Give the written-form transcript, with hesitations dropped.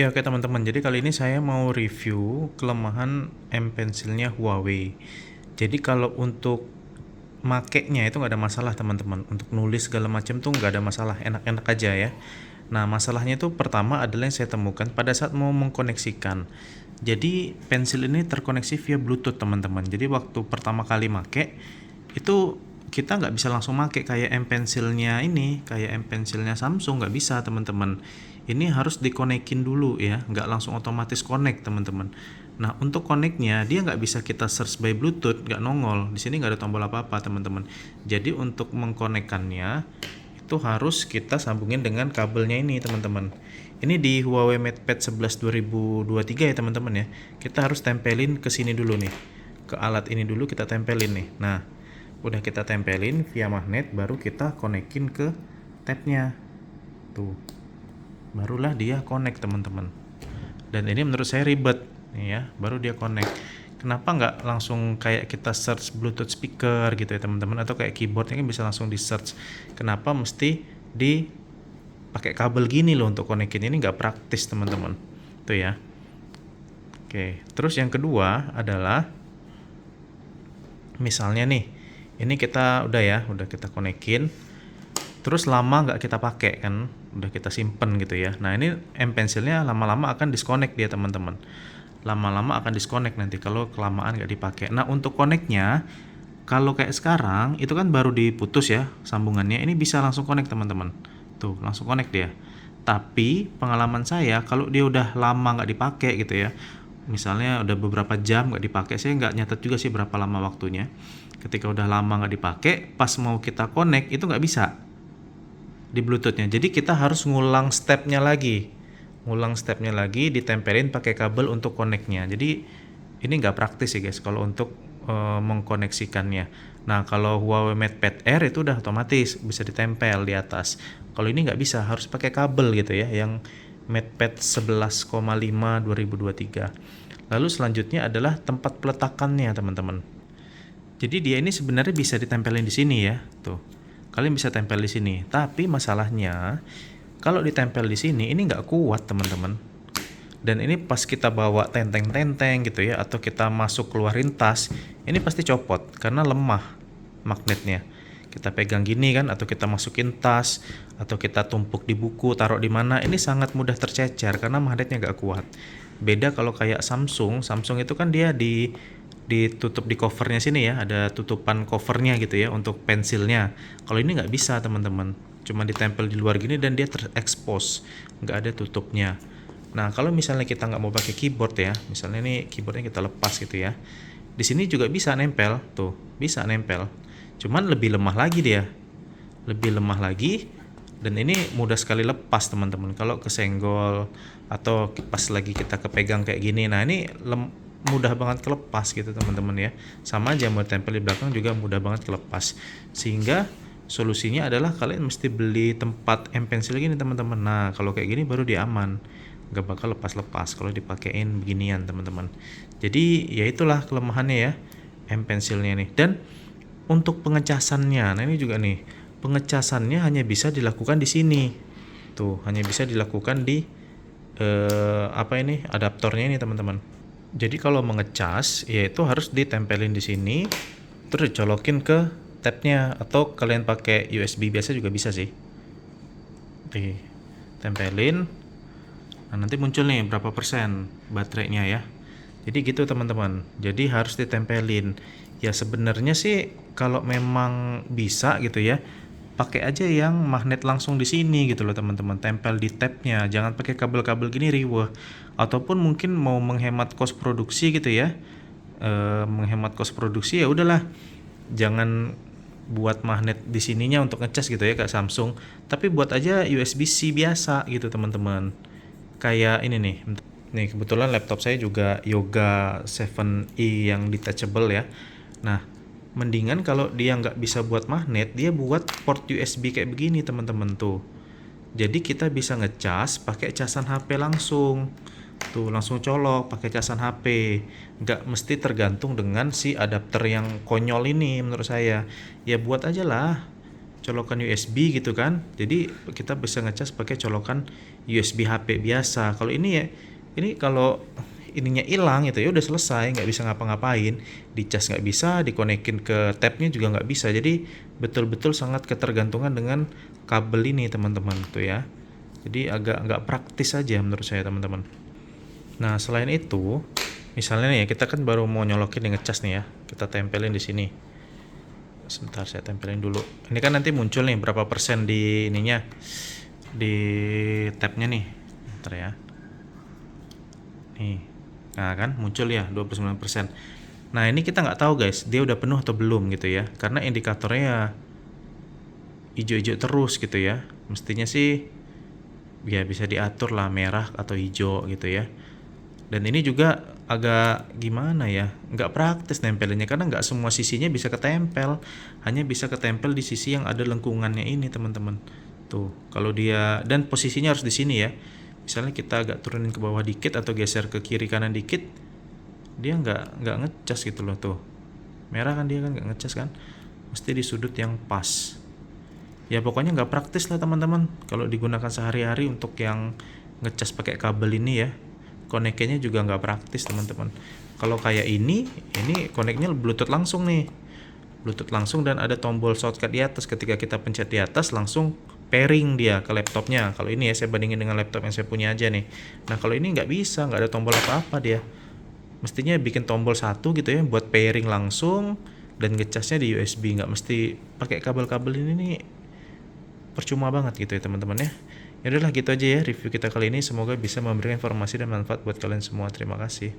Ya oke teman-teman, jadi kali ini saya mau review kelemahan M Pencilnya Huawei. Jadi kalau untuk makainya itu nggak ada masalah teman-teman. Untuk nulis segala macam tuh nggak ada masalah, enak-enak aja ya. Nah masalahnya itu pertama adalah yang saya temukan pada saat mau mengkoneksikan. Jadi pensil ini terkoneksi via Bluetooth teman-teman. Jadi waktu pertama kali make itu kita nggak bisa langsung make kayak M Pencilnya ini, kayak M Pencilnya Samsung nggak bisa teman-teman. Ini harus dikonekin dulu ya, nggak langsung otomatis connect teman-teman. Nah untuk connectnya dia nggak bisa kita search by Bluetooth, nggak nongol. Di sini nggak ada tombol apa-apa teman-teman. Jadi untuk mengkonekkannya itu harus kita sambungin dengan kabelnya ini teman-teman. Ini di Huawei MatePad 11 2023 ya teman-teman ya. Kita harus tempelin ke sini dulu nih. Ke alat ini dulu kita tempelin nih. Nah, udah kita tempelin via magnet, baru kita konekin ke tabnya. Tuh. Barulah dia connect teman-teman. Dan ini menurut saya ribet nih ya, baru dia connect. Kenapa nggak langsung kayak kita search Bluetooth speaker gitu ya teman-teman, atau kayak keyboardnya kan bisa langsung di search. Kenapa mesti di pakai kabel gini loh untuk konekin? Ini nggak praktis teman-teman. Tuh ya. Oke, terus yang kedua adalah misalnya nih, ini kita udah kita konekin, terus lama nggak kita pakai kan, udah kita simpen gitu ya. Nah ini M Pencilnya lama-lama akan disconnect dia teman-teman. Lama-lama akan disconnect nanti kalau kelamaan nggak dipakai. Nah untuk connectnya, kalau kayak sekarang itu kan baru diputus ya sambungannya, ini bisa langsung connect teman-teman. Tuh langsung connect dia. Tapi pengalaman saya kalau dia udah lama nggak dipakai gitu ya, misalnya udah beberapa jam nggak dipakai, saya nggak nyatet juga sih berapa lama waktunya. Ketika udah lama nggak dipakai, pas mau kita connect itu nggak bisa di Bluetoothnya. Jadi kita harus ngulang stepnya lagi, ditempelin pakai kabel untuk connectnya. Jadi ini nggak praktis ya guys kalau untuk mengkoneksikannya. Nah kalau Huawei MatePad Air itu udah otomatis bisa ditempel di atas. Kalau ini nggak bisa, harus pakai kabel gitu ya, yang MatePad 11,5 2023. Lalu selanjutnya adalah tempat peletakannya teman-teman. Jadi dia ini sebenarnya bisa ditempelin di sini ya, tuh. Kalian bisa tempel di sini. Tapi masalahnya kalau ditempel di sini ini nggak kuat teman-teman. Dan ini pas kita bawa tenteng-tenteng gitu ya, atau kita masuk keluarin tas, ini pasti copot karena lemah magnetnya. Kita pegang gini kan, atau kita masukin tas, atau kita tumpuk di buku, taruh di mana, ini sangat mudah tercecer karena magnetnya nggak kuat. Beda kalau kayak Samsung itu kan dia ditutup di covernya sini ya, ada tutupan covernya gitu ya untuk pensilnya. Kalau ini nggak bisa teman-teman, cuma ditempel di luar gini dan dia terekspos, nggak ada tutupnya. Nah kalau misalnya kita nggak mau pakai keyboard ya, misalnya ini keyboardnya kita lepas gitu ya, di sini juga bisa nempel, tuh bisa nempel, cuman lebih lemah lagi dia, lebih lemah lagi. Dan ini mudah sekali lepas teman-teman kalau kesenggol atau pas lagi kita kepegang kayak gini. Nah ini mudah banget kelepas gitu teman-teman ya. Sama aja mau tempel di belakang juga mudah banget kelepas. Sehingga solusinya adalah kalian mesti beli tempat M Pencil gini teman-teman. Nah kalau kayak gini baru dia aman, nggak bakal lepas-lepas kalau dipakein beginian teman-teman. Jadi ya itulah kelemahannya ya M Pencilnya nih. Dan untuk pengecasannya, nah ini juga nih, pengecasannya hanya bisa dilakukan di sini. Tuh, hanya bisa dilakukan di adaptornya ini teman-teman. Jadi kalau mengecas, yaitu harus ditempelin di sini, terus dicolokin ke tabnya, atau kalian pakai USB biasa juga bisa sih. Oke, tempelin. Nah nanti muncul nih berapa persen baterainya ya. Jadi gitu teman-teman. Jadi harus ditempelin. Ya sebenarnya sih kalau memang bisa gitu ya, pakai aja yang magnet langsung di sini gitu loh teman-teman, tempel di tabnya, jangan pakai kabel-kabel gini riweh. Ataupun mungkin mau menghemat kos produksi gitu ya, menghemat kos produksi ya udahlah, jangan buat magnet di sininya untuk ngecas gitu ya kayak Samsung, tapi buat aja USB-C biasa gitu teman-teman. Kayak ini nih kebetulan laptop saya juga Yoga 7i yang detachable ya. Nah mendingan kalau dia nggak bisa buat magnet, dia buat port USB kayak begini teman-teman tuh. Jadi kita bisa ngecas pakai casan HP langsung. Tuh langsung colok pakai casan HP. Nggak mesti tergantung dengan si adapter yang konyol ini menurut saya. Ya buat aja lah colokan USB gitu kan. Jadi kita bisa ngecas pakai colokan USB HP biasa. Kalau ini ya, ini kalau ininya hilang itu ya udah selesai, nggak bisa ngapa-ngapain. Dicas nggak bisa, dikonekin ke tabnya juga nggak bisa. Jadi betul-betul sangat ketergantungan dengan kabel ini teman-teman tuh ya. Jadi agak nggak praktis aja menurut saya teman-teman. Nah selain itu, misalnya nih ya, kita kan baru mau nyolokin yang ngecas nih ya, kita tempelin di sini. Sebentar saya tempelin dulu. Ini kan nanti muncul nih berapa persen di ininya, di tabnya nih. Bentar ya. Nih. Nah kan muncul ya 29%. Nah ini kita nggak tahu guys, dia udah penuh atau belum gitu ya. Karena indikatornya hijau-hijau terus gitu ya. Mestinya sih ya bisa diatur lah merah atau hijau gitu ya. Dan ini juga agak gimana ya, nggak praktis nempelinnya karena nggak semua sisinya bisa ketempel, hanya bisa ketempel di sisi yang ada lengkungannya ini teman-teman. Tuh, kalau dia dan posisinya harus di sini ya. Misalnya kita agak turunin ke bawah dikit atau geser ke kiri kanan dikit, dia nggak ngecas gitu loh tuh. Merah kan dia kan nggak ngecas kan, mesti di sudut yang pas. Ya pokoknya nggak praktis lah teman-teman kalau digunakan sehari-hari untuk yang ngecas pakai kabel ini ya. Koneknya juga nggak praktis teman-teman. Kalau kayak ini koneknya Bluetooth langsung nih, Bluetooth langsung dan ada tombol shortcut di atas. Ketika kita pencet di atas langsung pairing dia ke laptopnya. Kalau ini ya saya bandingin dengan laptop yang saya punya aja nih. Nah kalau ini nggak bisa, nggak ada tombol apa-apa dia. Mestinya bikin tombol satu gitu ya buat pairing langsung dan ngecasnya di USB. Nggak mesti pakai kabel-kabel ini nih, percuma banget gitu ya teman-teman ya. Ya udahlah gitu aja ya review kita kali ini, semoga bisa memberikan informasi dan manfaat buat kalian semua. Terima kasih.